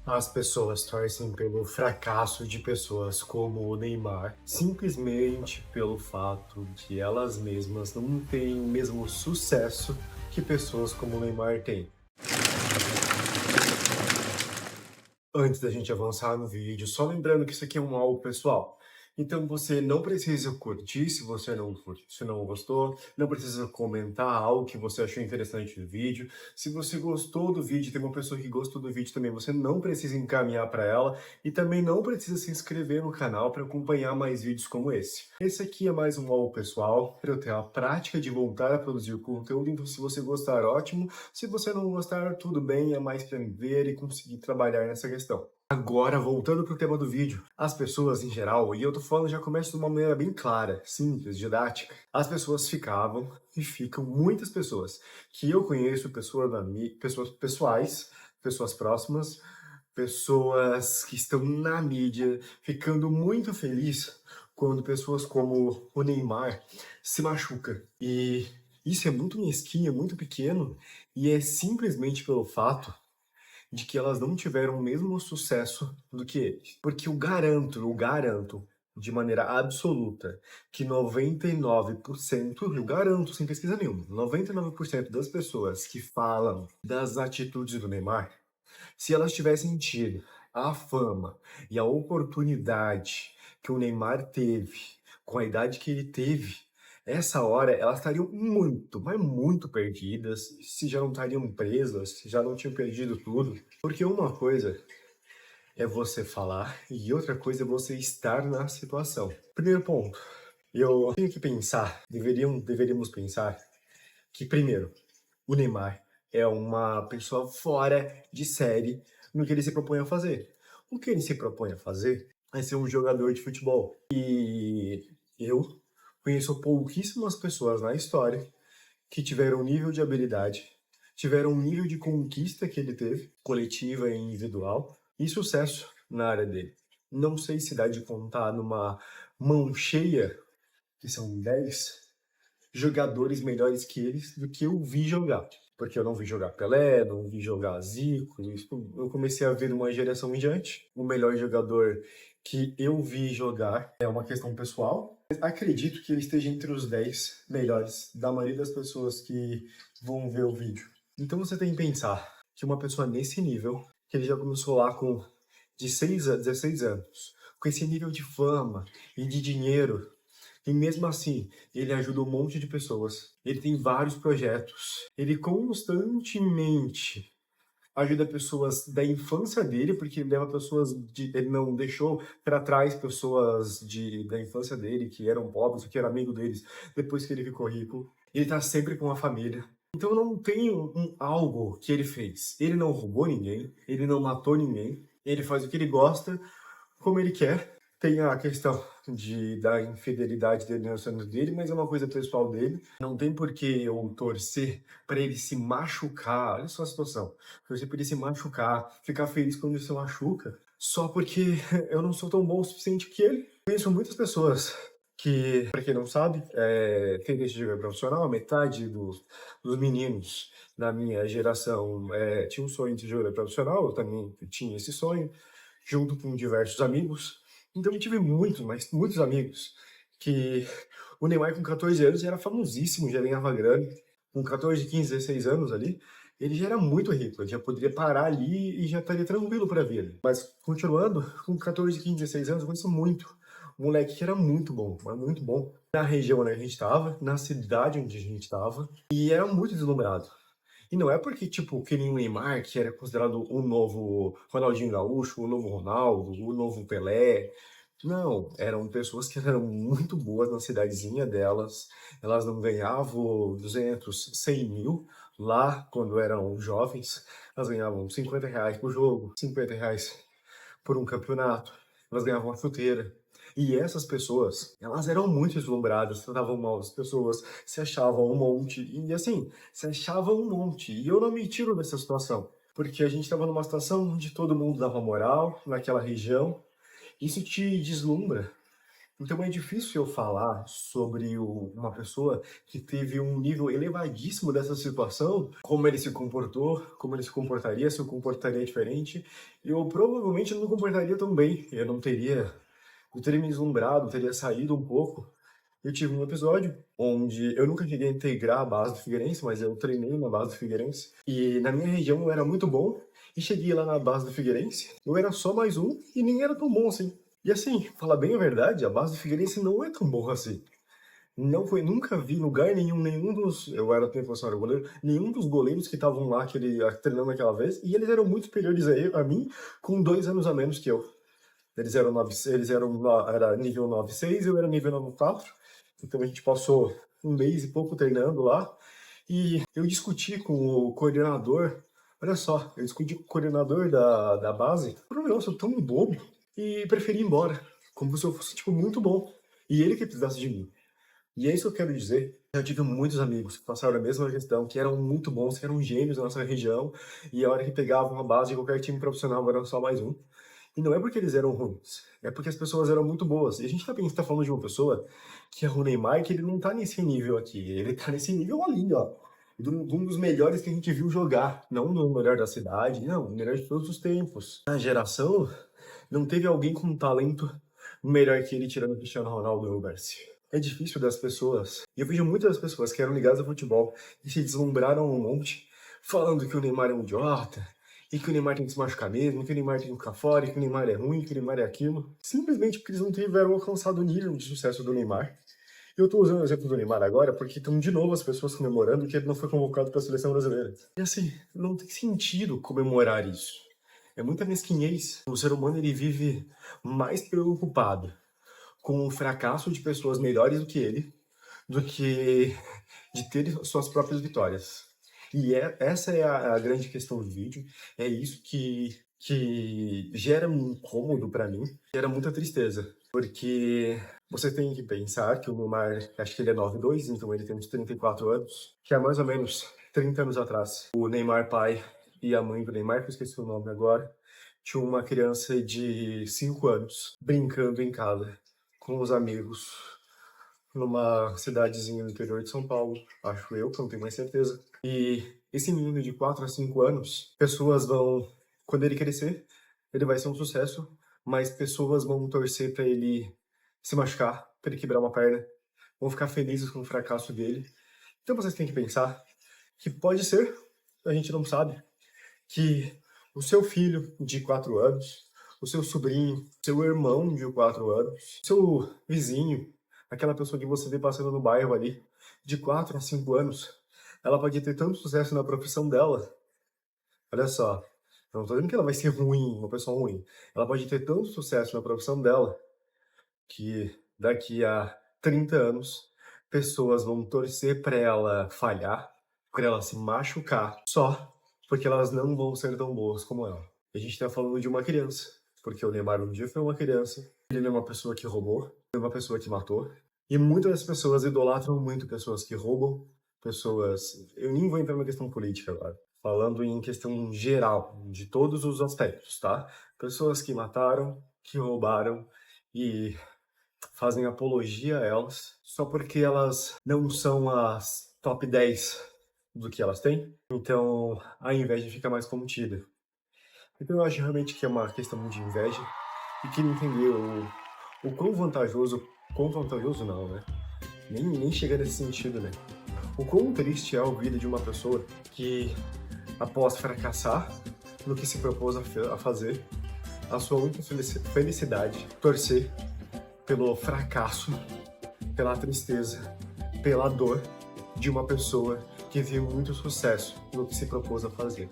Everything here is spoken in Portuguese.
As pessoas torcem pelo fracasso de pessoas como o Neymar, simplesmente pelo fato de elas mesmas não terem o mesmo sucesso que pessoas como o Neymar têm. Antes da gente avançar no vídeo, só lembrando que isso aqui é um algo pessoal. Então você não precisa curtir se não gostou, não precisa comentar algo que você achou interessante do vídeo. Se você gostou do vídeo, tem uma pessoa que gostou do vídeo também, você não precisa encaminhar para ela e também não precisa se inscrever no canal para acompanhar mais vídeos como esse. Esse aqui é mais um algo pessoal, para eu ter a prática de voltar a produzir conteúdo, então se você gostar, ótimo. Se você não gostar, tudo bem, é mais para me ver e conseguir trabalhar nessa questão. Agora, voltando para o tema do vídeo, as pessoas em geral, e eu tô falando, já começa de uma maneira bem clara, simples, didática, as pessoas ficavam e ficam, muitas pessoas que eu conheço, pessoas pessoais, pessoas próximas, pessoas que estão na mídia, ficando muito feliz quando pessoas como o Neymar se machuca. E isso é muito mesquinho, é muito pequeno, e é simplesmente pelo fato de que elas não tiveram o mesmo sucesso do que ele. Porque eu garanto, de maneira absoluta, que 99%, eu garanto sem pesquisa nenhuma, 99% das pessoas que falam das atitudes do Neymar, se elas tivessem tido a fama e a oportunidade que o Neymar teve, com a idade que ele teve, essa hora elas estariam muito, mas muito perdidas, se já não estariam presas, se já não tinham perdido tudo. Porque uma coisa é você falar e outra coisa é você estar na situação. Primeiro ponto, eu tenho que pensar, deveríamos pensar que, primeiro, o Neymar é uma pessoa fora de série no que ele se propõe a fazer. O que ele se propõe a fazer é ser um jogador de futebol. E eu conheço pouquíssimas pessoas na história que tiveram um nível de habilidade, tiveram um nível de conquista que ele teve, coletiva e individual, e sucesso na área dele. Não sei se dá de contar numa mão cheia, que são 10 jogadores melhores que eles do que eu vi jogar. Porque eu não vi jogar Pelé, não vi jogar Zico. Eu comecei a ver uma geração em diante. O melhor jogador que eu vi jogar é uma questão pessoal. Acredito que ele esteja entre os 10 melhores da maioria das pessoas que vão ver o vídeo. Então você tem que pensar que uma pessoa nesse nível, que ele já começou lá com de 6 a 16 anos, com esse nível de fama e de dinheiro, e mesmo assim, ele ajuda um monte de pessoas. Ele tem vários projetos. Ele constantemente ajuda pessoas da infância dele, porque ele leva pessoas ele não deixou para trás pessoas da infância dele que eram pobres, que eram amigo deles, depois que ele ficou rico. Ele tá sempre com a família. Então não tem algo que ele fez. Ele não roubou ninguém, ele não matou ninguém, ele faz o que ele gosta, como ele quer. Tem a questão da infidelidade dele no relacionamento dele, mas é uma coisa pessoal dele. Não tem por que eu torcer para ele se machucar. Olha só a situação. Torcer para ele se machucar, ficar feliz quando ele se machuca, só porque eu não sou tão bom o suficiente que ele. Conheço muitas pessoas que, para quem não sabe, tem esse jogador profissional, metade dos meninos da minha geração tinha um sonho de ser jogador profissional, eu também tinha esse sonho, junto com diversos amigos. Então eu tive muitos, mas muitos amigos que o Neymar com 14 anos já era famosíssimo, já ganhava grana. Com 14, 15, 16 anos ali, ele já era muito rico, ele já poderia parar ali e já estaria tranquilo para a vida. Mas continuando, com 14, 15, 16 anos, eu conheço muito. Um moleque que era muito bom, mas muito bom. Na região onde a gente estava, na cidade onde a gente estava, e era muito deslumbrado. E não é porque, tipo, que nem o Neymar, que era considerado o novo Ronaldinho Gaúcho, o novo Ronaldo, o novo Pelé. Não, eram pessoas que eram muito boas na cidadezinha delas. Elas não ganhavam 200, 100 mil lá quando eram jovens. Elas ganhavam R$ 50 por jogo, R$ 50 por um campeonato. Elas ganhavam uma chuteira. E essas pessoas, elas eram muito deslumbradas, tratavam mal as pessoas, se achavam um monte. E assim, se achavam um monte. E eu não me tiro dessa situação. Porque a gente estava numa situação onde todo mundo dava moral naquela região. Isso te deslumbra. Então é difícil eu falar sobre uma pessoa que teve um nível elevadíssimo dessa situação, como ele se comportou, como ele se comportaria, se eu comportaria diferente. Eu provavelmente não me comportaria tão bem. Eu teria me deslumbrado, teria saído um pouco. Eu tive um episódio onde eu nunca cheguei a integrar a base do Figueirense, mas eu treinei na base do Figueirense. E na minha região eu era muito bom. E cheguei lá na base do Figueirense, eu era só mais um e nem era tão bom assim. E assim, falar bem a verdade, a base do Figueirense não é tão boa assim. Não foi, nunca vi em lugar nenhum, eu era tempo era goleiro, nenhum dos goleiros que estavam lá treinando aquela vez, e eles eram muito superiores a mim, com 2 anos a menos que eu. Era nível 9,6, eu era nível 9,4, então a gente passou um mês e pouco treinando lá, e eu discuti com o coordenador, olha só, eu discuti com o coordenador da base, por eu sou tão bobo, e preferi ir embora, como se eu fosse, tipo, muito bom, e ele que precisasse de mim. E é isso que eu quero dizer. Eu tive muitos amigos que passaram a mesma gestão, que eram muito bons, que eram gênios da nossa região, e a hora que pegavam a base de qualquer time profissional era só mais um. E não é porque eles eram ruins, é porque as pessoas eram muito boas. E a gente tá falando de uma pessoa que é o Neymar, que ele não tá nesse nível aqui, ele tá nesse nível ali, ó. De um dos melhores que a gente viu jogar. Não no melhor da cidade, não, o melhor de todos os tempos. Na geração, não teve alguém com talento melhor que ele, tirando o Cristiano Ronaldo e o Messi. É difícil das pessoas. E eu vejo muitas pessoas que eram ligadas ao futebol e se deslumbraram um monte, falando que o Neymar é um idiota, e que o Neymar tem que se machucar mesmo, que o Neymar tem que ficar fora, e que o Neymar é ruim, que o Neymar é aquilo. Simplesmente porque eles não tiveram alcançado o nível de sucesso do Neymar. E eu tô usando o exemplo do Neymar agora porque estão de novo as pessoas comemorando que ele não foi convocado para a seleção brasileira. E assim, não tem sentido comemorar isso. É muita mesquinhez. O ser humano ele vive mais preocupado com o fracasso de pessoas melhores do que ele, do que de ter suas próprias vitórias. E essa é a grande questão do vídeo, é isso que gera um incômodo para mim, gera muita tristeza, porque você tem que pensar que o Neymar, acho que ele é 9'2", então ele tem uns 34 anos, que há mais ou menos 30 anos atrás, o Neymar pai e a mãe do Neymar, que eu esqueci o nome agora, tinha uma criança de 5 anos brincando em casa com os amigos numa cidadezinha no interior de São Paulo, acho eu, que eu não tenho mais certeza. E esse menino de 4 a 5 anos, quando ele crescer, ele vai ser um sucesso, mas pessoas vão torcer para ele se machucar, para ele quebrar uma perna, vão ficar felizes com o fracasso dele. Então vocês têm que pensar que pode ser, a gente não sabe, que o seu filho de 4 anos, o seu sobrinho, seu irmão de 4 anos, seu vizinho, aquela pessoa que você vê passando no bairro ali, de 4 a 5 anos, ela pode ter tanto sucesso na profissão dela. Olha só, eu não tô dizendo que ela vai ser ruim, uma pessoa ruim. Ela pode ter tanto sucesso na profissão dela que daqui a 30 anos pessoas vão torcer para ela falhar, para ela se machucar, só porque elas não vão ser tão boas como ela. A gente tá falando de uma criança, porque o Neymar um dia foi uma criança, ele é uma pessoa que roubou, é uma pessoa que matou, e muitas pessoas idolatram muito pessoas que roubam, pessoas... Eu nem vou entrar na questão política agora, falando em questão geral, de todos os aspectos, tá? Pessoas que mataram, que roubaram e fazem apologia a elas só porque elas não são as top 10 do que elas têm, então a inveja fica mais contida. Então eu acho realmente que é uma questão de inveja e queria entender o quão vantajoso não, né? Nem chega nesse sentido, né? O quão triste é a vida de uma pessoa que, após fracassar no que se propôs a fazer, a sua única felicidade, torcer pelo fracasso, pela tristeza, pela dor de uma pessoa que viu muito sucesso no que se propôs a fazer.